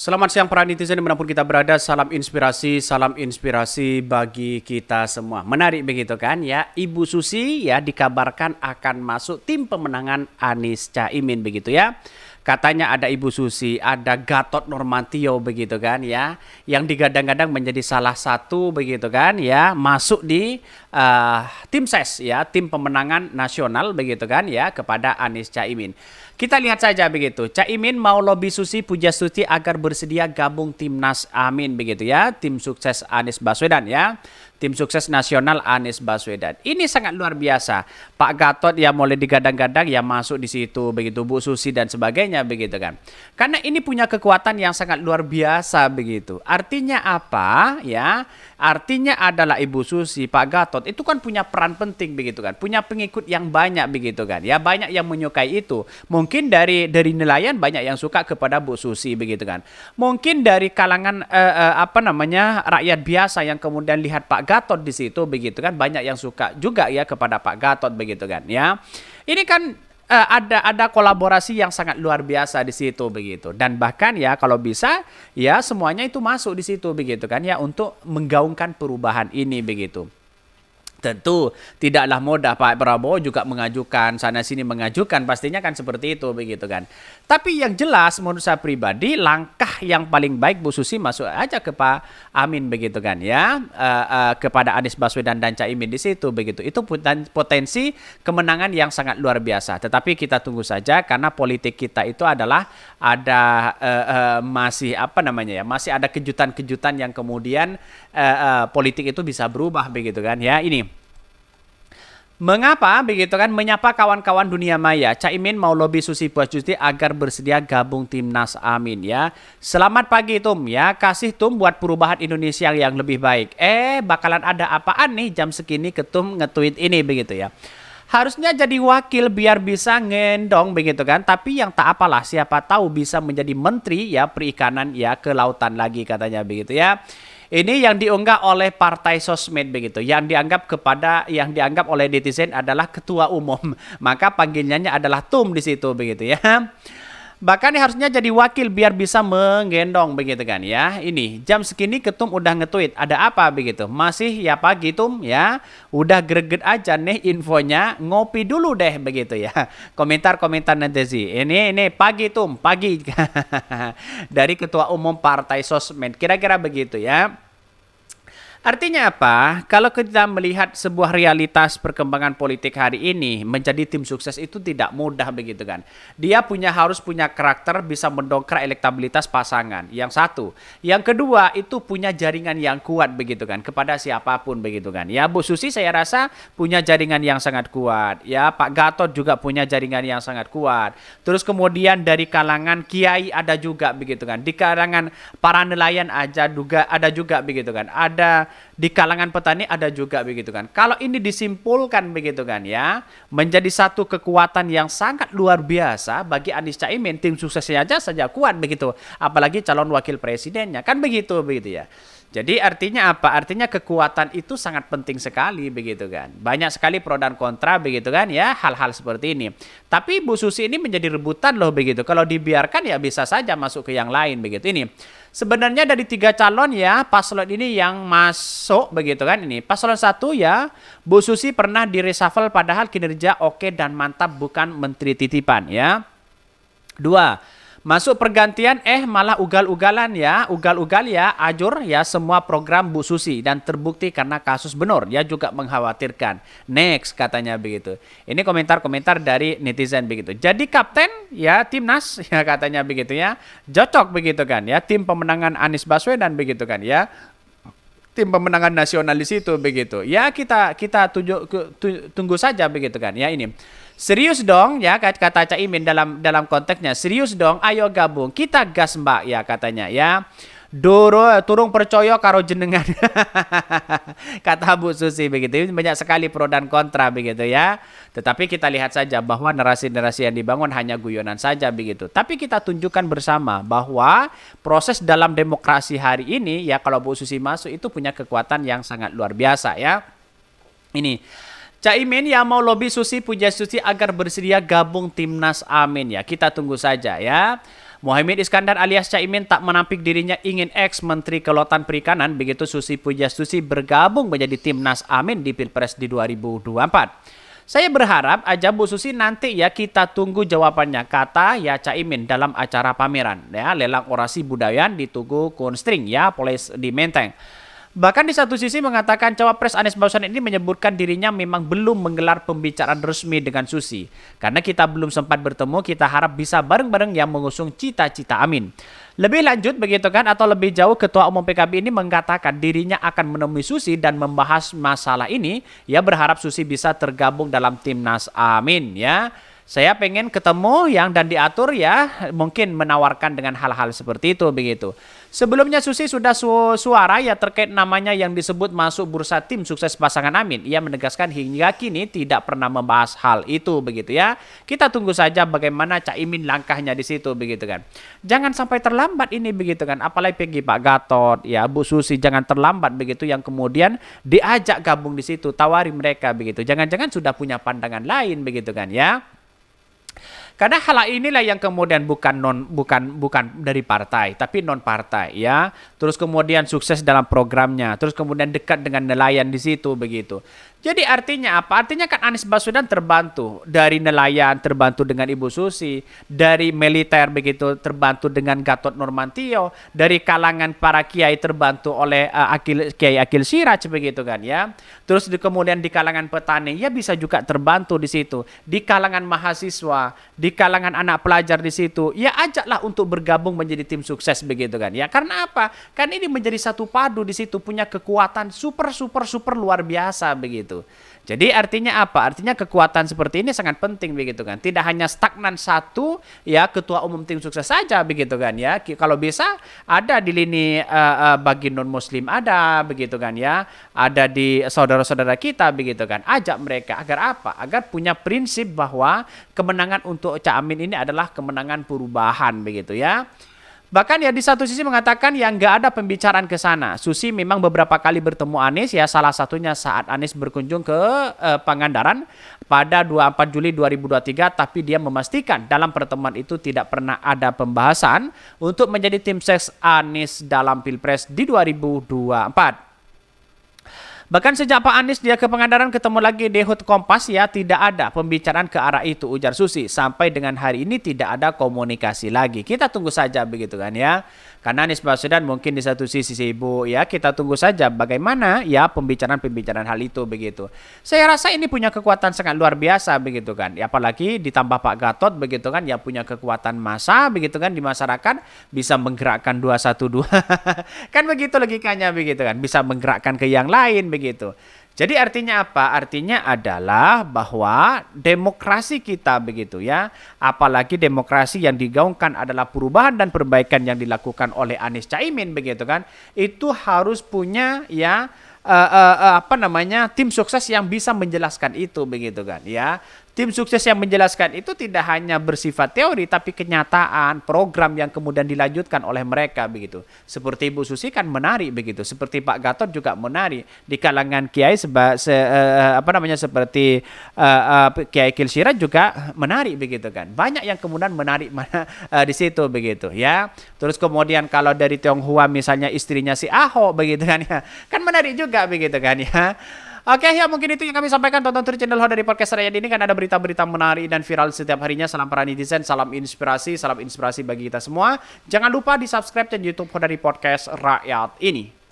Selamat siang para netizen dimanapun kita berada, salam inspirasi bagi kita semua. Menarik begitu kan ya, Ibu Susi ya dikabarkan akan masuk tim pemenangan Anies Caimin begitu ya. Katanya ada Ibu Susi, ada Gatot Nurmantio begitu kan ya, yang digadang-gadang menjadi salah satu begitu kan ya, masuk di tim ses ya, tim pemenangan nasional begitu kan ya kepada Anies Caimin. Kita lihat saja begitu. Caimin mau lobby Susi Pujastuti agar bersedia gabung timnas Amin begitu ya, tim sukses Anies Baswedan ya. Tim sukses nasional Anies Baswedan. Ini sangat luar biasa. Pak Gatot ya mulai digadang-gadang ya masuk di situ begitu, Bu Susi dan sebagainya begitu kan. Karena ini punya kekuatan yang sangat luar biasa begitu. Artinya apa ya? Artinya adalah Ibu Susi, Pak Gatot itu kan punya peran penting begitu kan. Punya pengikut yang banyak begitu kan. Ya banyak yang menyukai itu. Mungkin dari nelayan banyak yang suka kepada Bu Susi begitu kan. Mungkin dari kalangan rakyat biasa yang kemudian lihat Pak Gatot di situ begitu kan, banyak yang suka juga ya kepada Pak Gatot begitu kan ya. Ini kan ada kolaborasi yang sangat luar biasa di situ begitu, dan bahkan ya kalau bisa ya semuanya itu masuk di situ begitu kan ya untuk menggaungkan perubahan ini begitu. Tentu tidaklah mudah, Pak Prabowo juga mengajukan sana sini, mengajukan pastinya kan seperti itu begitu kan. Tapi yang jelas menurut saya pribadi langkah yang paling baik Bu Susi masuk aja ke Pak Amin begitu kan ya, kepada Anies Baswedan dan Caimin di situ begitu. Itu potensi kemenangan yang sangat luar biasa. Tetapi kita tunggu saja karena politik kita itu adalah ada masih masih ada kejutan-kejutan yang kemudian politik itu bisa berubah begitu kan ya. Ini mengapa begitu kan, menyapa kawan-kawan dunia maya. Caimin mau lobby Susi Pujastuti agar bersedia gabung timnas Amin ya. Selamat pagi Tum ya, kasih Tum buat perubahan Indonesia yang lebih baik. Bakalan ada apaan nih jam segini Ketum nge-tweet ini begitu ya. Harusnya jadi wakil biar bisa ngendong begitu kan. Tapi yang tak apalah, siapa tahu bisa menjadi menteri ya perikanan ya, kelautan lagi katanya begitu ya. Ini yang diunggah oleh partai sosmed begitu, yang dianggap oleh netizen adalah ketua umum, maka panggilannya adalah Tum di situ begitu ya. Bahkan harusnya jadi wakil biar bisa menggendong begitu kan ya. Ini jam segini Ketum udah nge-tweet, ada apa begitu? Masih ya pagi Tum ya. Udah greget aja nih infonya, ngopi dulu deh begitu ya. Komentar-komentar netizen. Ini pagi Tum, pagi. Dari ketua umum partai sosmed. Kira-kira begitu ya. Artinya apa? Kalau kita melihat sebuah realitas perkembangan politik hari ini, menjadi tim sukses itu tidak mudah begitu kan. Dia harus punya karakter, bisa mendongkrak elektabilitas pasangan. Yang satu. Yang kedua, itu punya jaringan yang kuat begitu kan, kepada siapapun begitu kan. Ya Bu Susi saya rasa punya jaringan yang sangat kuat. Ya Pak Gatot juga punya jaringan yang sangat kuat. Terus kemudian dari kalangan kiai ada juga begitu kan. Di kalangan para nelayan aja juga ada juga begitu kan. Ada di kalangan petani ada juga begitu kan. Kalau ini disimpulkan begitu kan ya, menjadi satu kekuatan yang sangat luar biasa bagi Anies Caimin, tim suksesnya aja saja kuat begitu, apalagi calon wakil presidennya kan begitu ya. Jadi artinya apa? Artinya kekuatan itu sangat penting sekali begitu kan. Banyak sekali pro dan kontra begitu kan ya, hal-hal seperti ini. Tapi Bu Susi ini menjadi rebutan loh begitu. Kalau dibiarkan ya bisa saja masuk ke yang lain begitu. Ini sebenarnya dari 3 calon ya, paslon ini yang masuk begitu kan ini. Paslon 1 ya, Bu Susi pernah di-reshuffle padahal kinerja oke dan mantap, bukan menteri titipan ya. 2. Masuk pergantian malah ugal-ugalan ya, ugal-ugal ya, ajur ya semua program Bu Susi dan terbukti karena kasus Benur, ya juga mengkhawatirkan. Next katanya begitu. Ini komentar-komentar dari netizen begitu. Jadi kapten ya timnas ya katanya begitu ya. Cocok begitu kan ya, tim pemenangan Anies Baswedan begitu kan ya. Tim pemenangan nasional di situ begitu. Ya kita tunggu saja begitu kan ya ini. Serius dong ya kata Caimin dalam konteksnya. Serius dong, ayo gabung. Kita gas Mbak ya katanya ya. Turung percaya karo jenengan. Kata Bu Susi begitu. Banyak sekali pro dan kontra begitu ya. Tetapi kita lihat saja bahwa narasi-narasi yang dibangun hanya guyonan saja begitu. Tapi kita tunjukkan bersama bahwa proses dalam demokrasi hari ini ya, kalau Bu Susi masuk itu punya kekuatan yang sangat luar biasa ya. Ini Caimin yang mau lobby Susi Pujastuti agar bersedia gabung timnas Amin ya. Kita tunggu saja ya. Muhaimin Iskandar alias Caimin tak menampik dirinya ingin ex-Menteri Kelautan Perikanan begitu Susi Pujiastuti bergabung menjadi timnas Amin di Pilpres di 2024. Saya berharap aja Bu Susi nanti ya kita tunggu jawabannya, kata ya Caimin dalam acara pameran ya lelang orasi budaya di Tugu Kunstring ya Polis di Menteng. Bahkan di satu sisi mengatakan cawapres Anies Baswedan ini menyebutkan dirinya memang belum menggelar pembicaraan resmi dengan Susi. Karena kita belum sempat bertemu, kita harap bisa bareng-bareng yang mengusung cita-cita Amin. Lebih lanjut begitu kan atau lebih jauh Ketua Umum PKB ini mengatakan dirinya akan menemui Susi dan membahas masalah ini. Ya berharap Susi bisa tergabung dalam timnas Amin ya. Saya pengen ketemu yang dan diatur ya mungkin menawarkan dengan hal-hal seperti itu begitu. Sebelumnya Susi sudah suara ya terkait namanya yang disebut masuk bursa tim sukses pasangan Amin. Ia menegaskan hingga kini tidak pernah membahas hal itu begitu ya. Kita tunggu saja bagaimana Caimin langkahnya di situ begitu kan. Jangan sampai terlambat ini begitu kan. Apalagi pergi Pak Gatot ya Bu Susi jangan terlambat begitu yang kemudian diajak gabung di situ tawari mereka begitu. Jangan-jangan sudah punya pandangan lain begitu kan ya. Karena hal inilah yang kemudian bukan dari partai, tapi non partai ya. Terus kemudian sukses dalam programnya, terus kemudian dekat dengan nelayan di situ begitu. Jadi artinya apa? Artinya kan Anies Baswedan terbantu dari nelayan, terbantu dengan Ibu Susi, dari militer begitu terbantu dengan Gatot Nurmantio, dari kalangan para kiai terbantu oleh Kiai Akil Siraj begitu kan ya. Terus kemudian di kalangan petani ya bisa juga terbantu di situ, di kalangan mahasiswa, di kalangan anak pelajar di situ, ya ajaklah untuk bergabung menjadi tim sukses begitu kan ya. Karena apa? Kan ini menjadi satu padu di situ punya kekuatan super luar biasa begitu. Jadi artinya apa? Artinya kekuatan seperti ini sangat penting begitu kan. Tidak hanya stagnan satu ya ketua umum tim sukses saja begitu kan ya. Kalau bisa ada di lini bagi non muslim ada begitu kan ya. Ada di saudara-saudara kita begitu kan. Ajak mereka agar apa? Agar punya prinsip bahwa kemenangan untuk Cak Amin ini adalah kemenangan perubahan begitu ya. Bahkan ya di satu sisi mengatakan ya nggak ada pembicaraan ke sana. Susi memang beberapa kali bertemu Anies ya salah satunya saat Anies berkunjung ke Pangandaran pada 24 Juli 2023 tapi dia memastikan dalam pertemuan itu tidak pernah ada pembahasan untuk menjadi tim sukses Anies dalam Pilpres di 2024. Bahkan sejak Pak Anies dia ke Pangandaran ketemu lagi di HUT Kompas ya tidak ada pembicaraan ke arah itu ujar Susi. Sampai dengan hari ini tidak ada komunikasi lagi. Kita tunggu saja begitu kan ya. Karena Anies Baswedan mungkin di satu sisi sibuk ya kita tunggu saja bagaimana ya pembicaraan hal itu begitu. Saya rasa ini punya kekuatan sangat luar biasa begitu kan. Ya, apalagi ditambah Pak Gatot begitu kan yang punya kekuatan massa begitu kan di masyarakat bisa menggerakkan 212. Kan begitu logikanya begitu kan. Bisa menggerakkan ke yang lain begitu. Jadi artinya apa? Artinya adalah bahwa demokrasi kita begitu ya, apalagi demokrasi yang digaungkan adalah perubahan dan perbaikan yang dilakukan oleh Anies Caimin begitu kan, itu harus punya ya tim sukses yang bisa menjelaskan itu begitu kan ya. Tim sukses yang menjelaskan itu tidak hanya bersifat teori tapi kenyataan, program yang kemudian dilanjutkan oleh mereka begitu. Seperti Ibu Susi kan menarik begitu, seperti Pak Gatot juga menarik di kalangan kiai seperti Kiai Akil Siraj juga menarik begitu kan. Banyak yang kemudian menarik di situ begitu ya. Terus kemudian kalau dari Tionghoa misalnya istrinya si Ahok begitu kan ya. Kan menarik juga begitu kan ya. Oke ya mungkin itu yang kami sampaikan. Tonton terus channel Ho dari Podcast Rakyat ini kan ada berita-berita menarik dan viral setiap harinya. Salam para netizen, salam inspirasi bagi kita semua. Jangan lupa di subscribe channel YouTube Ho dari Podcast Rakyat ini.